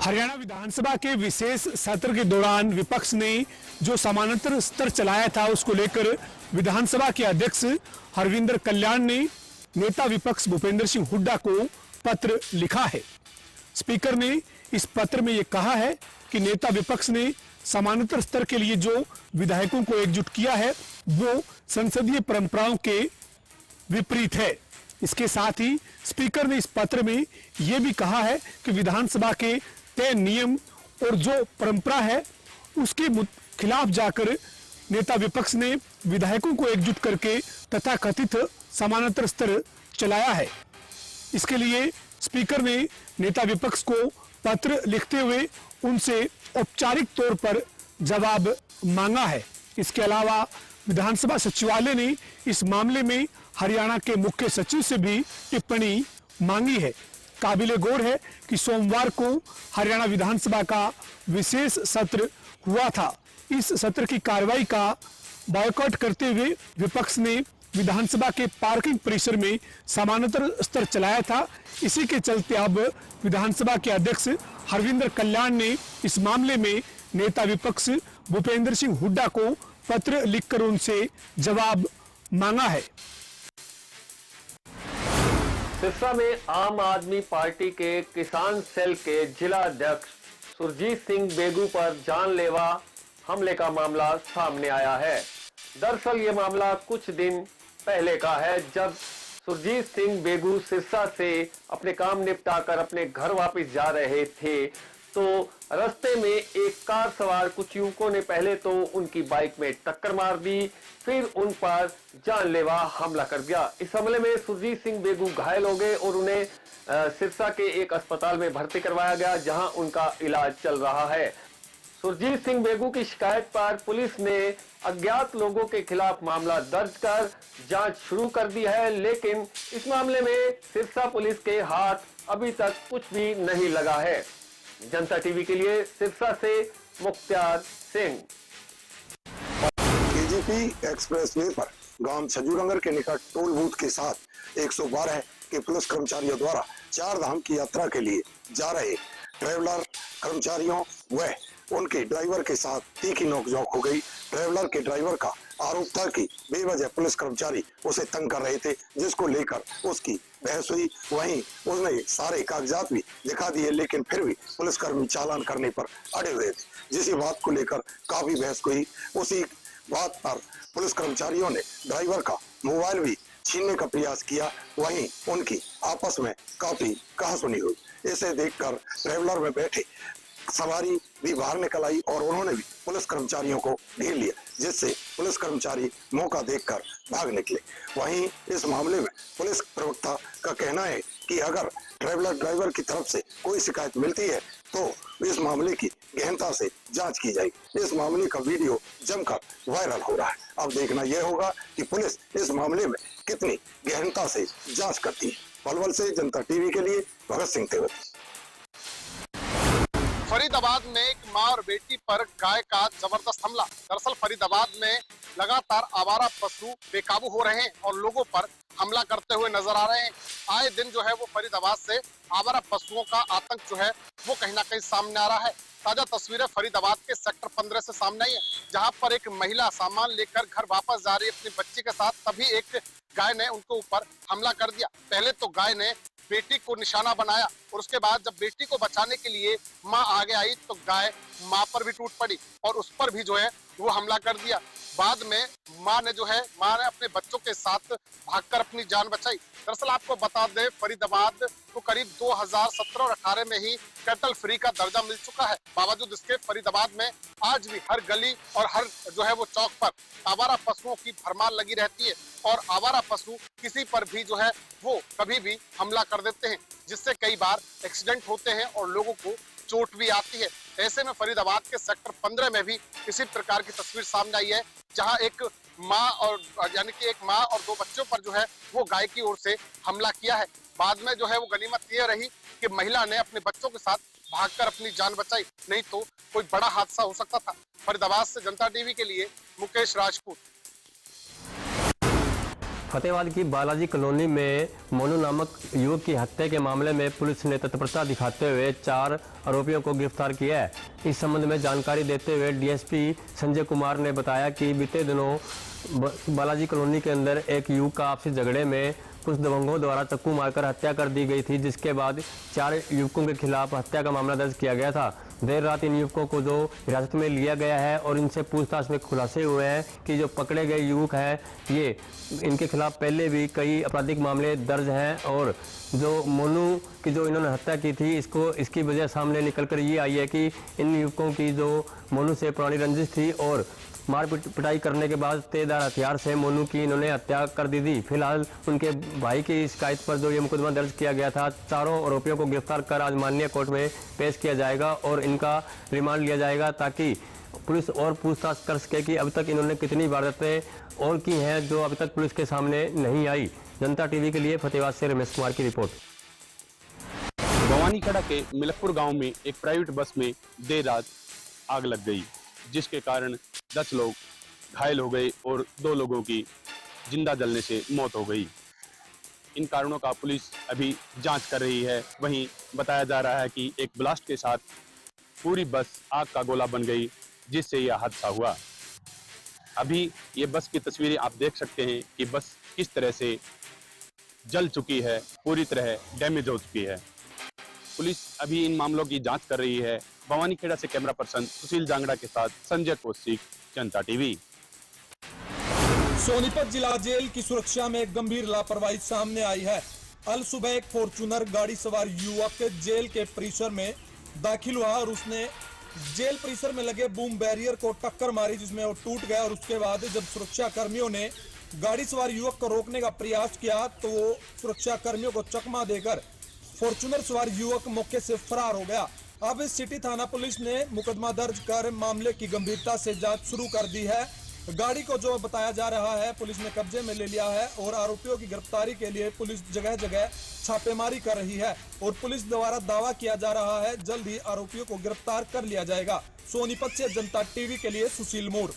हरियाणा विधानसभा के विशेष सत्र के दौरान विपक्ष ने जो समानांतर सत्र चलाया था उसको लेकर विधानसभा के अध्यक्ष हरविंदर कल्याण ने नेता विपक्ष भूपेंद्र सिंह हुड्डा को पत्र लिखा है। स्पीकर ने इस पत्र में यह कहा है कि नेता विपक्ष ने समानांतर स्तर के लिए जो विधायकों को एकजुट किया है वो संसदीय परंपराओं के विपरीत है। इसके साथ ही स्पीकर ने इस पत्र में यह भी कहा है कि विधानसभा के तय नियम और जो परंपरा है उसके खिलाफ जाकर नेता विपक्ष ने विधायकों को एकजुट करके तथा कथित समानांतर स्तर चलाया है। इसके लिए स्पीकर ने नेता विपक्ष को पत्र लिखते हुए उनसे औपचारिक तौर पर जवाब मांगा है। इसके अलावा विधानसभा सचिवालय ने इस मामले में हरियाणा के मुख्य सचिव से भी टिप्पणी मांगी है। काबिले गौर है कि सोमवार को हरियाणा विधानसभा का विशेष सत्र हुआ था। इस सत्र की कार्रवाई का बॉयकॉट करते हुए विपक्ष ने विधानसभा के पार्किंग परिसर में समानांतर स्तर चलाया था। इसी के चलते अब विधानसभा के अध्यक्ष हरविंदर कल्याण ने इस मामले में नेता विपक्ष भूपेंद्र सिंह हुड्डा को पत्र लिखकर उनसे जवाब मांगा है। सिरसा में आम आदमी पार्टी के किसान सेल के जिला अध्यक्ष सुरजीत सिंह बेगू पर जानलेवा हमले का मामला सामने आया है। दरअसल ये मामला कुछ दिन पहले का है, जब सुरजीत सिंह बेगू सिरसा से अपने काम निपटाकर अपने घर वापस जा रहे थे तो रास्ते में एक कार सवार कुछ युवकों ने पहले तो उनकी बाइक में टक्कर मार दी, फिर उन पर जानलेवा हमला कर दिया। इस हमले में सुरजीत सिंह बेगू घायल हो गए और उन्हें सिरसा के एक अस्पताल में भर्ती करवाया गया, जहां उनका इलाज चल रहा है। सुरजीत सिंह बेगू की शिकायत पर पुलिस ने अज्ञात लोगों के खिलाफ मामला दर्ज कर जांच शुरू कर दी है, लेकिन इस मामले में सिरसा पुलिस के हाथ अभी तक कुछ भी नहीं लगा है। जनता टीवी के लिए सिरसा से मुख्तार सिंह। केजीपी एक्सप्रेसवे पर गांव छजूरंगर के निकट टोल बूथ के साथ 112 के पुलिस कर्मचारियों द्वारा 4 धाम की यात्रा के लिए जा रहे ट्रैवलर कर्मचारियों व उनके ड्राइवर के साथ तीखी नोकझोंक हो गई। ट्रैवलर के ड्राइवर का आरोप था कि बेवजह पुलिस कर्मचारी उसे तंग कर रहे थे, जिसको लेकर उसकी बहस हुई। वहीं उसने सारे कागजात भी दिखा दिए, लेकिन फिर भी पुलिसकर्मी चालान करने पर अड़े हुए थे, जिसी बात को लेकर काफी बहस हुई। उसी बात पर पुलिस कर्मचारियों ने ड्राइवर का मोबाइल भी छीनने का प्रयास किया। वहीं उनकी आपस में काफी कहासुनी हुई। इसे देखकर ट्रैवलर में बैठे सवारी भी बाहर निकल आई और उन्होंने भी पुलिस कर्मचारियों को घेर लिया, जिससे पुलिस कर्मचारी मौका देखकर भाग निकले। वहीं इस मामले में पुलिस प्रवक्ता का कहना है कि अगर ट्रैवलर ड्राइवर की तरफ से कोई शिकायत मिलती है तो इस मामले की गहनता से जांच की जाएगी। इस मामले का वीडियो जमकर वायरल हो रहा है। अब देखना यह होगा कि पुलिस इस मामले में कितनी गहनता से जांच करती है। पलवल से जनता टीवी के लिए भगत सिंह तेवती। फरीदाबाद में एक मां और बेटी पर गाय का जबरदस्त हमला। दरअसल फरीदाबाद में लगातार आवारा पशु बेकाबू हो रहे हैं और लोगों पर हमला करते हुए नजर आ रहे हैं। आए दिन जो है वो फरीदाबाद से आवारा पशुओं का आतंक जो है वो कहीं ना कहीं सामने आ रहा है। ताजा तस्वीरें फरीदाबाद के सेक्टर 15 से सामने आई है, जहां पर एक महिला सामान लेकर घर वापस जा रही है अपनी बच्ची के साथ, तभी एक गाय ने उनके ऊपर हमला कर दिया। पहले तो गाय ने बेटी को निशाना बनाया और उसके बाद जब बेटी को बचाने के लिए मां आगे आई तो गाय मां पर भी टूट पड़ी और उस पर भी जो है वो हमला कर दिया। बाद में मां ने अपने बच्चों के साथ भागकर अपनी जान बचाई। दरअसल आपको बता दें, फरीदाबाद को करीब 2017 और 18 में ही कैटल फ्री का दर्जा मिल चुका है। बावजूद इसके फरीदाबाद में आज भी हर गली और हर जो है वो चौक पर आवारा पशुओं की भरमार लगी रहती है और आवारा पशु किसी पर भी जो है वो कभी भी हमला कर देते हैं, जिससे कई बार एक्सीडेंट होते हैं और लोगों को चोट भी आती है। ऐसे में फरीदाबाद के सेक्टर 15 में भी इसी प्रकार की तस्वीर सामने आई है, जहां एक मां और 2 बच्चों पर जो है वो गाय की ओर से हमला किया है। बाद में जो है वो गनीमत ये रही कि महिला ने अपने बच्चों के साथ भागकर अपनी जान बचाई, नहीं तो कोई बड़ा हादसा हो सकता था। फरीदाबाद से जनता टीवी के लिए मुकेश राजपूत। फतेहाबाद की बालाजी कॉलोनी में मोनू नामक युवक की हत्या के मामले में पुलिस ने तत्परता दिखाते हुए 4 आरोपियों को गिरफ्तार किया है। इस संबंध में जानकारी देते हुए डीएसपी संजय कुमार ने बताया कि बीते दिनों बालाजी कॉलोनी के अंदर एक युवक का आपसी झगड़े में कुछ दबंगों द्वारा चक्कू मारकर हत्या कर दी गई थी, जिसके बाद 4 युवकों के खिलाफ हत्या का मामला दर्ज किया गया था। देर रात इन युवकों को जो हिरासत में लिया गया है और इनसे पूछताछ में खुलासे हुए हैं कि जो पकड़े गए युवक हैं ये इनके खिलाफ पहले भी कई आपराधिक मामले दर्ज हैं और जो मोनू की जो इन्होंने हत्या की थी इसकी वजह सामने निकल कर ये आई है कि इन युवकों की जो मोनू से पुरानी रंजिश थी और मार पिटाई करने के बाद तेजधार हथियार से मोनू की इन्होंने हत्या कर दी थी। फिलहाल उनके भाई की शिकायत पर जो ये मुकदमा दर्ज किया गया था, चारों आरोपियों को गिरफ्तार कर आज माननीय कोर्ट में पेश किया जाएगा और इनका रिमांड लिया जाएगा ताकि पुलिस और पूछताछ कर सके कि अब तक इन्होंने कितनी वारदातें और की हैं जो अभी तक पुलिस के सामने नहीं आई। जनता टीवी के लिए फतेहाबाद से रमेश कुमार की रिपोर्ट। भवानीखेड़ा के मिलकपुर गांव में एक प्राइवेट बस में देर रात आग लग गई, जिसके कारण 10 लोग घायल हो गए और 2 लोगों की जिंदा जलने से मौत हो गई। इन कारणों का पुलिस अभी जांच कर रही है। वहीं बताया जा रहा है कि एक ब्लास्ट के साथ पूरी बस आग का गोला बन गई, जिससे यह हादसा हुआ। अभी ये बस की तस्वीरें आप देख सकते हैं कि बस किस तरह से जल चुकी है, पूरी तरह डैमेज हो चुकी है। पुलिस अभी इन मामलों की जांच कर रही है। भवानीखेड़ा से कैमरा पर्सन सुशील जांगड़ा के साथ संजय कौशिक, जनता टीवी। सोनीपत जिला जेल की सुरक्षा में गंभीर लापरवाही सामने आई है। अल सुबह एक फॉर्च्यूनर गाड़ी सवार युवक जेल के परिसर में दाखिल हुआ और उसने जेल परिसर में लगे बूम बैरियर को टक्कर मारी, जिसमें वो टूट गया। और उसके बाद जब सुरक्षा कर्मियों ने गाड़ी सवार युवक को रोकने का प्रयास किया तो वो सुरक्षा कर्मियों को चकमा देकर फॉर्च्यूनर सवार युवक मौके से फरार हो गया। अब सिटी थाना पुलिस ने मुकदमा दर्ज कर मामले की गंभीरता से जांच शुरू कर दी है। गाड़ी को जो बताया जा रहा है पुलिस ने कब्जे में ले लिया है और आरोपियों की गिरफ्तारी के लिए पुलिस जगह जगह छापेमारी कर रही है और पुलिस द्वारा दावा किया जा रहा है जल्द ही आरोपियों को गिरफ्तार कर लिया जाएगा। सोनीपत से जनता टीवी के लिए सुशील मोर।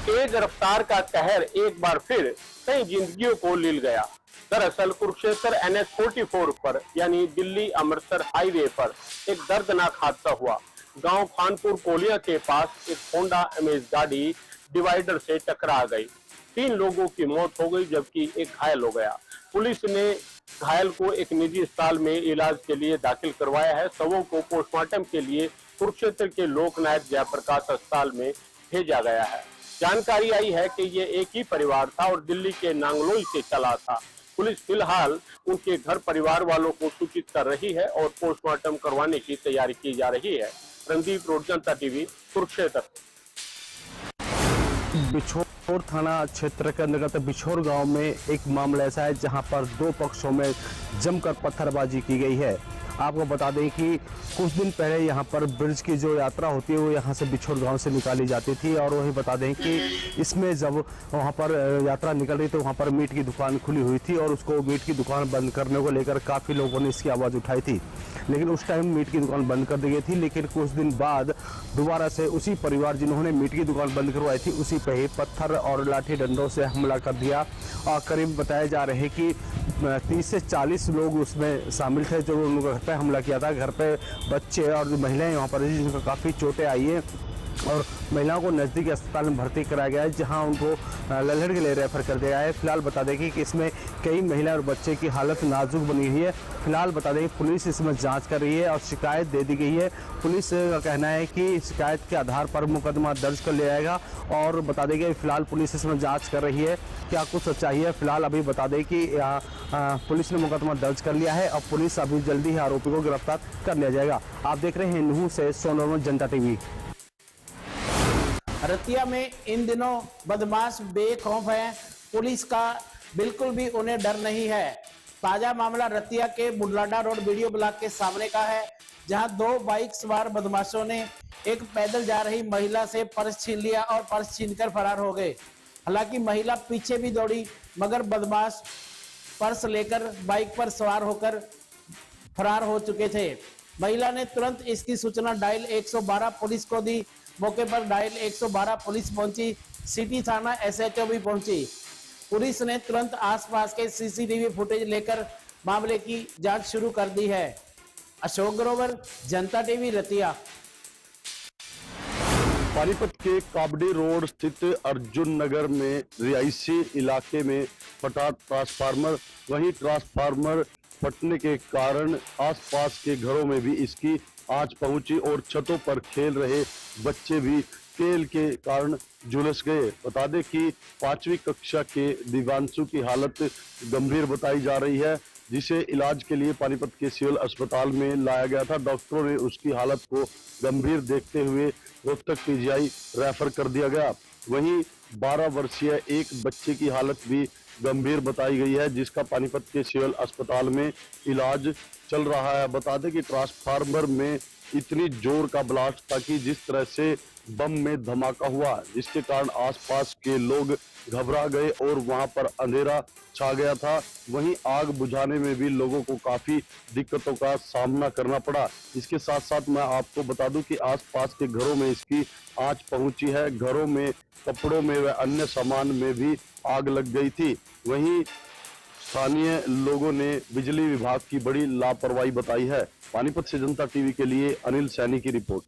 तेज रफ्तार का कहर एक बार फिर कई जिंदगियों को लील गया। दरअसल कुरुक्षेत्र NH-44 पर यानी दिल्ली अमृतसर हाईवे पर एक दर्दनाक हादसा हुआ। गांव खानपुर कोलिया के पास एक होंडा अमेज गाड़ी डिवाइडर से टकरा गई। 3 लोगों की मौत हो गई जबकि एक घायल हो गया। पुलिस ने घायल को एक निजी अस्पताल में इलाज के लिए दाखिल करवाया है। शवों को पोस्टमार्टम के लिए कुरुक्षेत्र के लोकनायक जयप्रकाश अस्पताल में भेजा गया है। जानकारी आई है कि ये एक ही परिवार था और दिल्ली के नांगलोई से चला था। पुलिस फिलहाल उनके घर परिवार वालों को सूचित कर रही है और पोस्टमार्टम करवाने की तैयारी की जा रही है। रणदीप रोड, जनता टीवी, कुरुक्षेत्र। बिछोर थाना क्षेत्र के अंतर्गत बिछोर गांव में एक मामला ऐसा है जहां पर 2 पक्षों में जमकर पत्थरबाजी की गई है। आपको बता दें कि कुछ दिन पहले यहाँ पर ब्रिज की जो यात्रा होती है वो यहाँ से बिछोर गांव से निकाली जाती थी और वही बता दें कि इसमें जब वहाँ पर यात्रा निकल रही तो वहाँ पर मीट की दुकान खुली हुई थी और उसको मीट की दुकान बंद करने को लेकर काफ़ी लोगों ने इसकी आवाज़ उठाई थी, लेकिन उस टाइम मीट की दुकान बंद कर दी गई थी। लेकिन कुछ दिन बाद दोबारा से उसी परिवार जिन्होंने मीट की दुकान बंद करवाई थी उसी पर ही पत्थर और लाठी डंडों से हमला कर दिया और करीब बताया जा रहे हैं कि 30 से 40 लोग उसमें शामिल थे जो उनका घर पे हमला किया था। घर पे बच्चे और महिलाएं वहाँ पर जिनको काफ़ी चोटें आई है और महिलाओं को नज़दीकी अस्पताल में भर्ती कराया गया है जहां उनको लल्हड़ के लिए रेफर कर दिया गया है। फिलहाल बता दें कि इसमें कई महिला और बच्चे की हालत नाजुक बनी हुई है। फिलहाल बता दें कि पुलिस इसमें जांच कर रही है और शिकायत दे दी गई है। पुलिस का कहना है कि शिकायत के आधार पर मुकदमा दर्ज कर लिया जाएगा और बता दें कि फिलहाल पुलिस इसमें जाँच कर रही है क्या कुछ सच्चाई है। फिलहाल अभी बता दें कि पुलिस ने मुकदमा दर्ज कर लिया है और पुलिस अभी जल्दी ही आरोपी को गिरफ्तार कर लिया जाएगा। आप देख रहे हैं न्यू से सोनोरमल, जनता टीवी। रतिया में इन दिनों बदमाश बेखौफ हैं। पुलिस का बिल्कुल भी उन्हें डर नहीं है। ताजा मामला रतिया के बुढ़लाडा रोड वीडियो ब्लॉक के सामने का है, जहां 2 बाइक सवार बदमाशों ने एक पैदल जा रही महिला से पर्स छीन लिया और पर्स छीनकर फरार हो गए। हालांकि महिला पीछे भी दौड़ी मगर बदमाश पर्स लेकर बाइक पर सवार होकर फरार हो चुके थे। महिला ने तुरंत इसकी सूचना डायल 112 पुलिस को दी। मौके पर डायल 112 पुलिस पहुंची, सिटी थाना SHO भी पहुंची। पुलिस ने तुरंत आसपास के सीसीटीवी फुटेज लेकर मामले की जांच शुरू कर दी है। अशोक ग्रोवर, जनता टीवी, रतिया। पानीपत के काबडी रोड स्थित अर्जुन नगर में रिहायशी इलाके में फटा ट्रांसफार्मर, वहीं ट्रांसफार्मर फटने के कारण आसपास के घरों में भी इसकी आंच पहुंची और छतों पर खेल रहे बच्चे भी तेल के कारण झुलस गए। बता दें कि 5वीं कक्षा के दिव्यांशु की हालत गंभीर बताई जा रही है, जिसे इलाज के लिए पानीपत के सिविल अस्पताल में लाया गया था। डॉक्टरों ने उसकी हालत को गंभीर देखते हुए रोहतक पीजीआई रेफर कर दिया गया। वहीं 12 वर्षीय एक बच्चे की हालत भी गंभीर बताई गई है, जिसका पानीपत के सिविल अस्पताल में इलाज चल रहा है। बता दें कि ट्रांसफार्मर में इतनी जोर का ब्लास्ट था कि जिस तरह से बम में धमाका हुआ, जिसके कारण आसपास के लोग घबरा गए और वहां पर अंधेरा छा गया था। वहीं आग बुझाने में भी लोगों को काफी दिक्कतों का सामना करना पड़ा। इसके साथ साथ मैं आपको बता दूं कि आसपास के घरों में इसकी आंच पहुंची है। घरों में, कपड़ों में व अन्य सामान में भी आग लग गई थी। वहीं स्थानीय लोगों ने बिजली विभाग की बड़ी लापरवाही बताई है। पानीपत से जनता टीवी के लिए अनिल सैनी की रिपोर्ट।